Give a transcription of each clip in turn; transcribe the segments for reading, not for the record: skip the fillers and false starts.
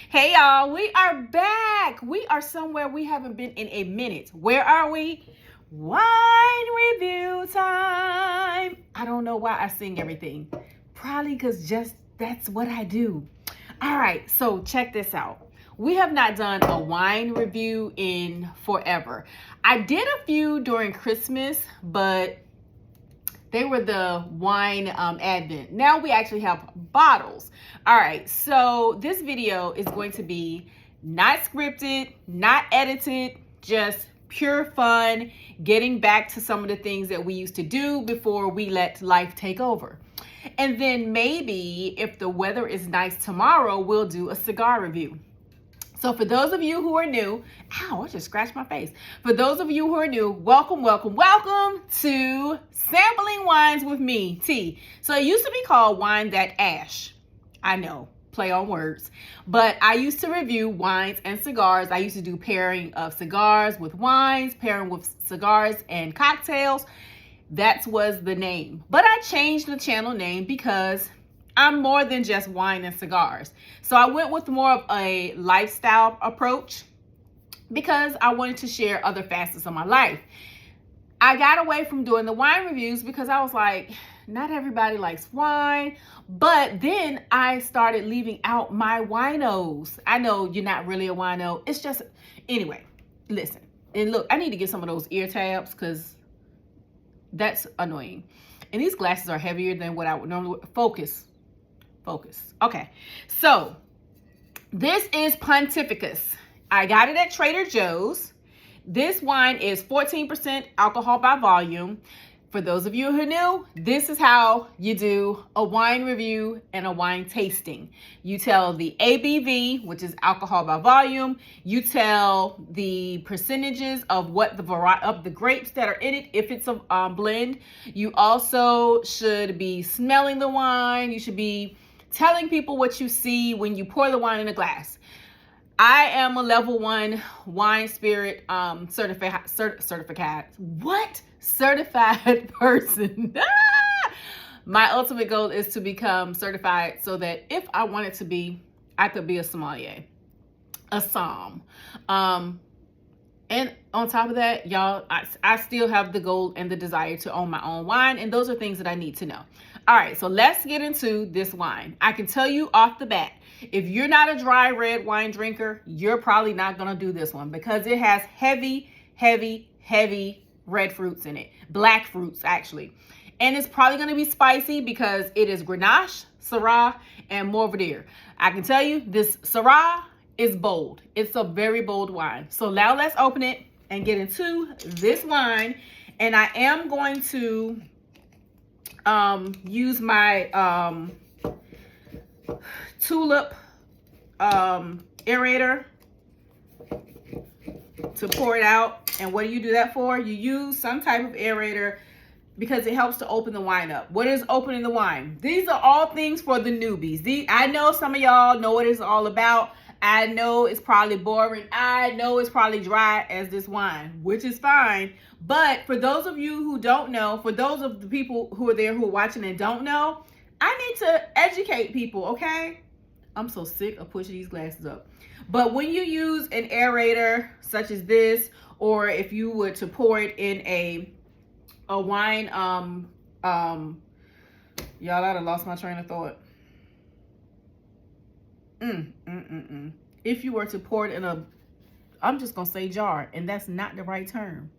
Hey y'all, we are back. We are somewhere we haven't been in a minute. Where are we? Wine review time. I don't know why I sing everything. Probably because just that's what I do. All right, so check this out. We have not done a wine review in forever. I did a few during Christmas, but they were the wine advent. Now we actually have bottles. All right, so this video is going to be not scripted, not edited, just pure fun, getting back to some of the things that we used to do before we let life take over. And then maybe if the weather is nice tomorrow, we'll do a cigar review. So for those of you who are new, ow, I just scratched my face. For those of you who are new, welcome, welcome, welcome to Sampling Wines with me, T. So it used to be called Wine That Ash. I know, play on words. But I used to review wines and cigars. I used to do pairing of cigars with wines, pairing with cigars and cocktails. That was the name. But I changed the channel name because I'm more than just wine and cigars. So I went with more of a lifestyle approach because I wanted to share other facets of my life. I got away from doing the wine reviews because I was like, not everybody likes wine. But then I started leaving out my winos. I know you're not really a wino. It's just, anyway, listen. And look, I need to get some of those ear tabs because that's annoying. And these glasses are heavier than what I would normally focus. Okay, so this is Pontificus. I got it at Trader Joe's. This wine is 14% alcohol by volume. For those of you who are new, this is how you do a wine review and a wine tasting. You tell the ABV, which is alcohol by volume. You tell the percentages of what the variety of the grapes that are in it, if it's a blend. You also should be smelling the wine. You should be telling people what you see when you pour the wine in a glass. I am a level 1 wine spirit certified person. My ultimate goal is to become certified so that if I wanted to be, I could be a sommelier, a somm. And on top of that, y'all, I still have the goal and the desire to own my own wine. And those are things that I need to know. All right, so let's get into this wine. I can tell you off the bat, if you're not a dry red wine drinker, you're probably not going to do this one because it has heavy red fruits in it. Black fruits, actually. And it's probably going to be spicy because it is Grenache, Syrah, and Mourvedre. I can tell you this Syrah is bold. It's a very bold wine. So now let's open it and get into this wine. And I am going to use my tulip aerator to pour it out. And what do you do that for? You use some type of aerator because it helps to open the wine up. What is opening the wine? These are all things for the newbies. I know some of y'all know what it's all about. I know it's probably boring. I know it's probably dry as this wine, which is fine. But for those of you who don't know, for those of the people who are there who are watching and don't know, I need to educate people, okay? I'm so sick of pushing these glasses up. But when you use an aerator such as this, or if you were to pour it in a wine, y'all, I'd have lost my train of thought. If you were to pour it in a, I'm just going to say jar, and that's not the right term.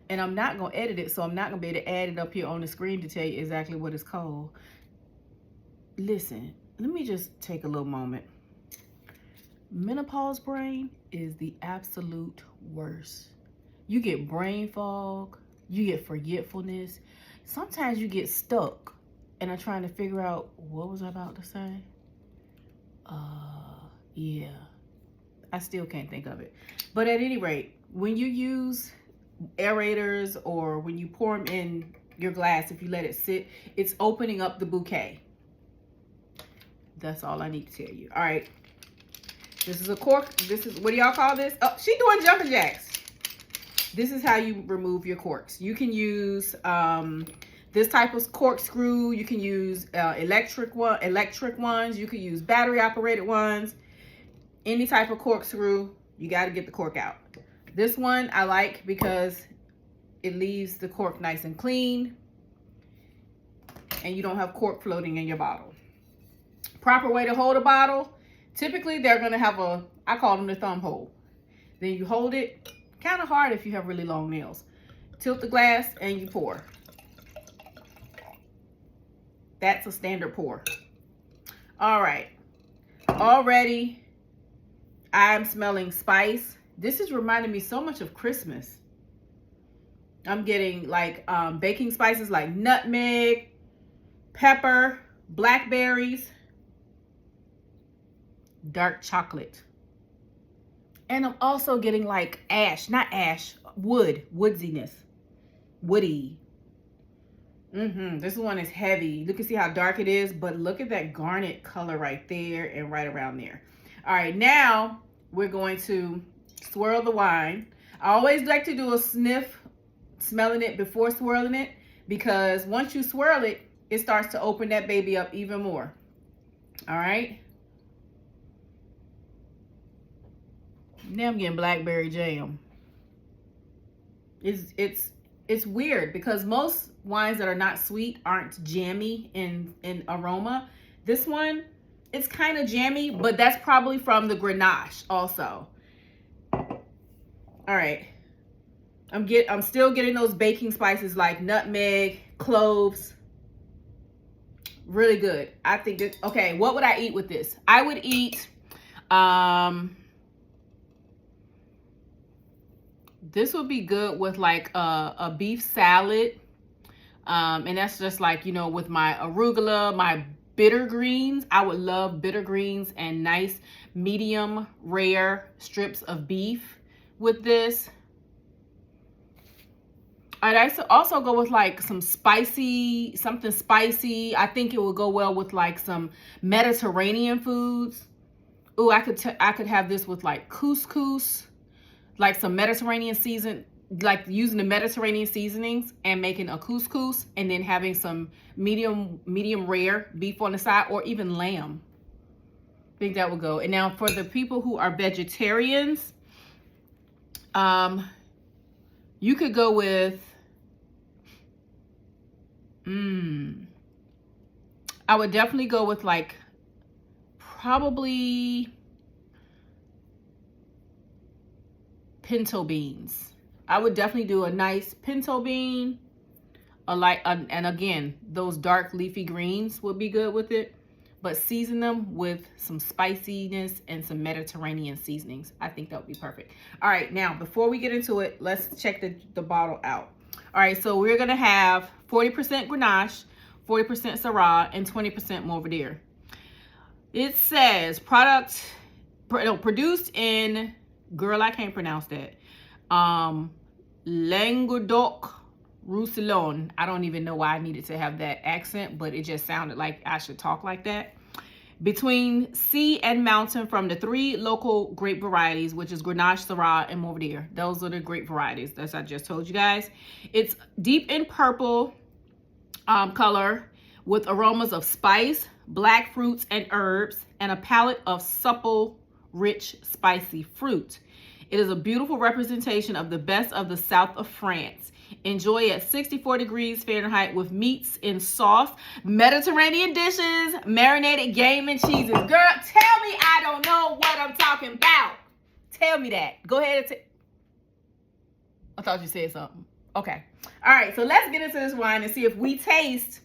And I'm not going to edit it, so I'm not going to be able to add it up here on the screen to tell you exactly what it's called. Listen, let me just take a little moment. Menopause brain is the absolute worst. You get brain fog, you get forgetfulness. Sometimes you get stuck and are trying to figure out, what was I about to say? Yeah, I still can't think of it. But at any rate, when you use aerators or when you pour them in your glass, if you let it sit, it's opening up the bouquet. That's all I need to tell you. All right. This is a cork. This is, what do y'all call this? Oh, she doing jumping jacks. This is how you remove your corks. You can use this type of corkscrew. You can use electric ones. You can use battery operated ones. any type of corkscrew, you got to get the cork out. This one I like because it leaves the cork nice and clean, and you don't have cork floating in your bottle. Proper way to hold a bottle, typically they're going to have I call them the thumb hole. Then you hold it kind of hard if you have really long nails. Tilt the glass and you pour. That's a standard pour. All right. Already, I'm smelling spice. This is reminding me so much of Christmas. I'm getting like baking spices like nutmeg, pepper, blackberries, dark chocolate. And I'm also getting like woodsiness, woody. This one is heavy. You can see how dark it is, but look at that garnet color right there and right around there. All right, now we're going to swirl the wine. I always like to do a sniff, smelling it before swirling it, because once you swirl it, it starts to open that baby up even more. All right. Now I'm getting blackberry jam. It's weird because most wines that are not sweet aren't jammy in aroma. This one, it's kind of jammy, but that's probably from the Grenache also. All right. I'm still getting those baking spices like nutmeg, cloves. Really good. I think it, okay, what would I eat with this? I would eat this would be good with like a beef salad. And that's just like, you know, with my arugula, my bitter greens. I would love bitter greens and nice medium rare strips of beef with this. I'd also go with like something spicy. I think it would go well with like some Mediterranean foods. Ooh, I could have this with like couscous, like some Mediterranean like using the Mediterranean seasonings and making a couscous, and then having some medium rare beef on the side, or even lamb. I think that would go. And now for the people who are vegetarians, you could go with, I would definitely go with like probably pinto beans. I would definitely do a nice pinto bean, and again, those dark leafy greens would be good with it, but season them with some spiciness and some Mediterranean seasonings. I think that would be perfect. All right, now before we get into it, let's check the bottle out. All right, so we're gonna have 40% Grenache, 40% Syrah, and 20% Mourvedre. It says produced in, girl, I can't pronounce that. Languedoc-Roussillon. I don't even know why I needed to have that accent, but it just sounded like I should talk like that. Between sea and mountain from the 3 local grape varieties, which is Grenache, Syrah, and Mourvedre. Those are the grape varieties that I just told you guys. It's deep in purple color with aromas of spice, black fruits and herbs, and a palette of supple, rich, spicy fruit. It is a beautiful representation of the best of the south of France. Enjoy at 64 degrees Fahrenheit with meats in sauce, Mediterranean dishes, marinated game and cheeses. Girl, tell me I don't know what I'm talking about. Tell me that. Go ahead and I thought you said something. Okay. All right, so let's get into this wine and see if we taste,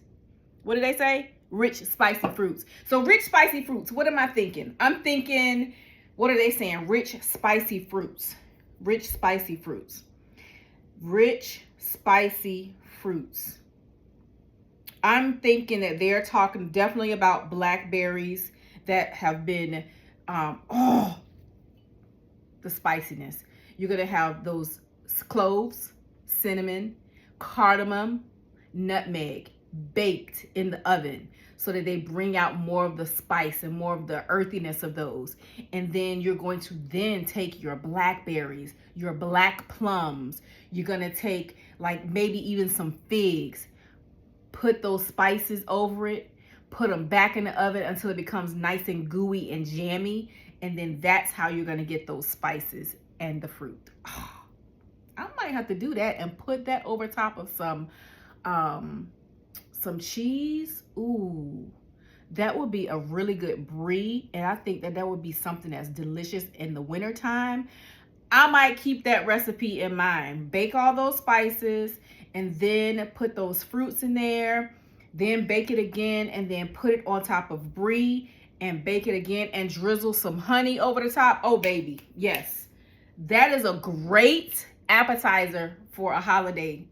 what did they say? Rich, spicy fruits. So rich, spicy fruits, what am I thinking? I'm thinking, what are they saying? Rich, spicy fruits. Rich, spicy fruits. Rich, spicy fruits. I'm thinking that they're talking definitely about blackberries that have been, the spiciness. You're going to have those cloves, cinnamon, cardamom, nutmeg baked in the oven, so that they bring out more of the spice and more of the earthiness of those. And then you're going to then take your blackberries, your black plums. You're going to take like maybe even some figs, put those spices over it, put them back in the oven until it becomes nice and gooey and jammy. And then that's how you're gonna get those spices and the fruit. Oh, I might have to do that and put that over top of some cheese. Ooh, that would be a really good brie. And I think that would be something that's delicious in the wintertime. I might keep that recipe in mind. Bake all those spices and then put those fruits in there. Then bake it again and then put it on top of brie and bake it again and drizzle some honey over the top. Oh, baby. Yes. That is a great appetizer for a holiday.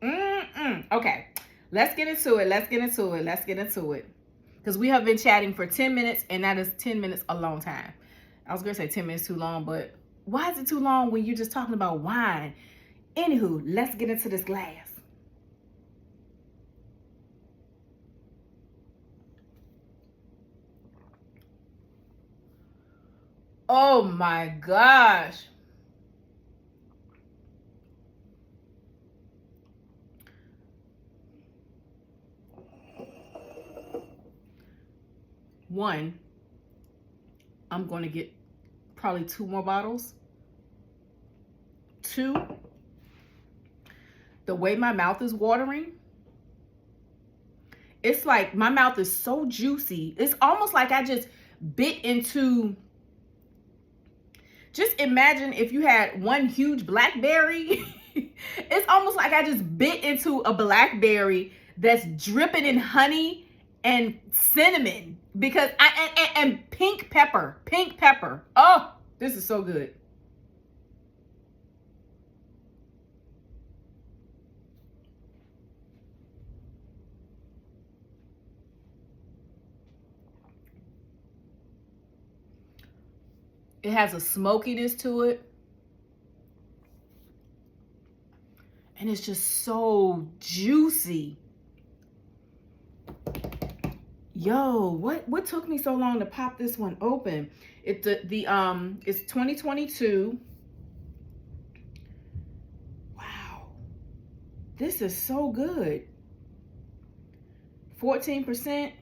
Okay. Let's get into it. Let's get into it. Because we have been chatting for 10 minutes and that is 10 minutes a long time. I was going to say 10 minutes too long, but why is it too long when you're just talking about wine? Anywho, let's get into this glass. Oh my gosh. One, I'm going to get probably 2 more bottles. 2, the way my mouth is watering, it's like my mouth is so juicy. It's almost like I just bit into, just imagine if you had one huge blackberry. It's almost like I just bit into a blackberry that's dripping in honey and cinnamon, because and pink pepper. Oh, this is so good. It has a smokiness to it. And it's just so juicy. Yo, what took me so long to pop this one open? It's 2022. Wow. This is so good. 14%.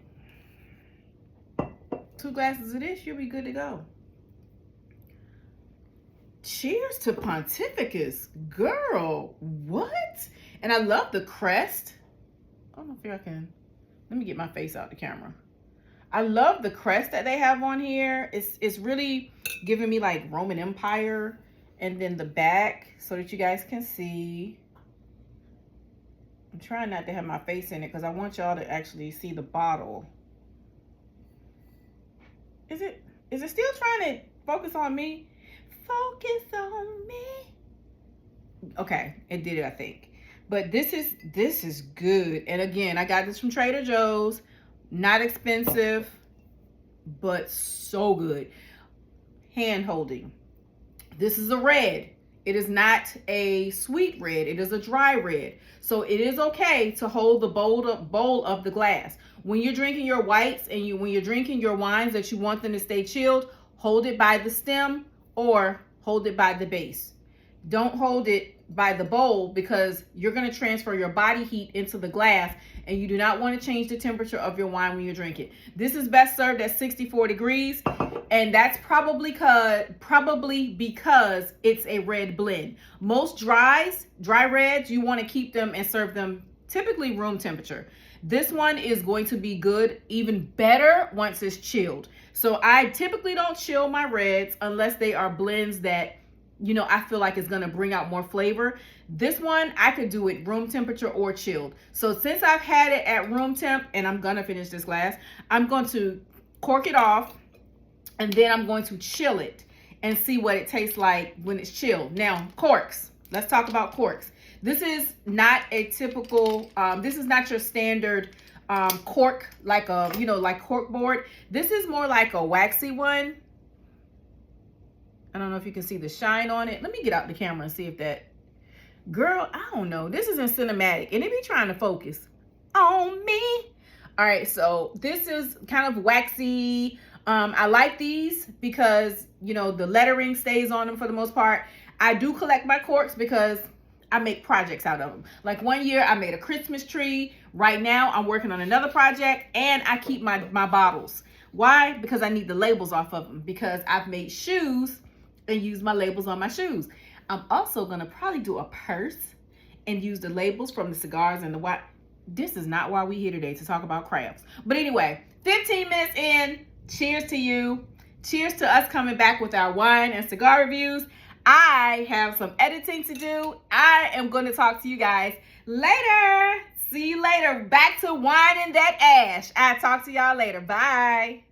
2 glasses of this, you'll be good to go. Cheers to Pontificus. Girl, what? And I love the crest. I don't know if I can. Let me get my face out the camera. I love the crest that they have on here. It's really giving me like Roman Empire. And then the back so that you guys can see. I'm trying not to have my face in it because I want y'all to actually see the bottle. Is it still trying to focus on me? Focus on me. Okay, it did it, I think. But this is good. And again, I got this from Trader Joe's. Not expensive, but so good. Hand holding. This is a red. It is not a sweet red. It is a dry red. So it is okay to hold the bowl of the glass. When you're drinking your whites and when you're drinking your wines that you want them to stay chilled, hold it by the stem or hold it by the base. Don't hold it by the bowl because you're going to transfer your body heat into the glass and you do not want to change the temperature of your wine when you drink it. This is best served at 64 degrees and that's probably because it's a red blend. Most dry reds, you want to keep them and serve them typically room temperature. This one is going to be good, even better once it's chilled. So I typically don't chill my reds unless they are blends that, you know, I feel like it's going to bring out more flavor. This one, I could do it room temperature or chilled. So since I've had it at room temp and I'm going to finish this glass, I'm going to cork it off and then I'm going to chill it and see what it tastes like when it's chilled. Now, corks. Let's talk about corks. This is not a typical, this is not your standard cork, like a, you know, like cork board. This is more like a waxy one. I don't know if you can see the shine on it. Let me get out the camera and see if that, girl, I don't know. This is in cinematic and it be trying to focus on me. All right, so this is kind of waxy. I like these because, you know, the lettering stays on them for the most part. I do collect my corks because I make projects out of them. Like one year I made a Christmas tree. Right now I'm working on another project, and I keep my bottles. Why? Because I need the labels off of them, because I've made shoes and use my labels on my shoes. I'm also gonna probably do a purse and use the labels from the cigars and the wine. This is not why we're here today, to talk about crafts. But anyway, 15 minutes in, cheers to you. Cheers to us coming back with our wine and cigar reviews. I have some editing to do. I am going to talk to you guys later. See you later. Back to wine and that ash. I'll talk to y'all later. Bye.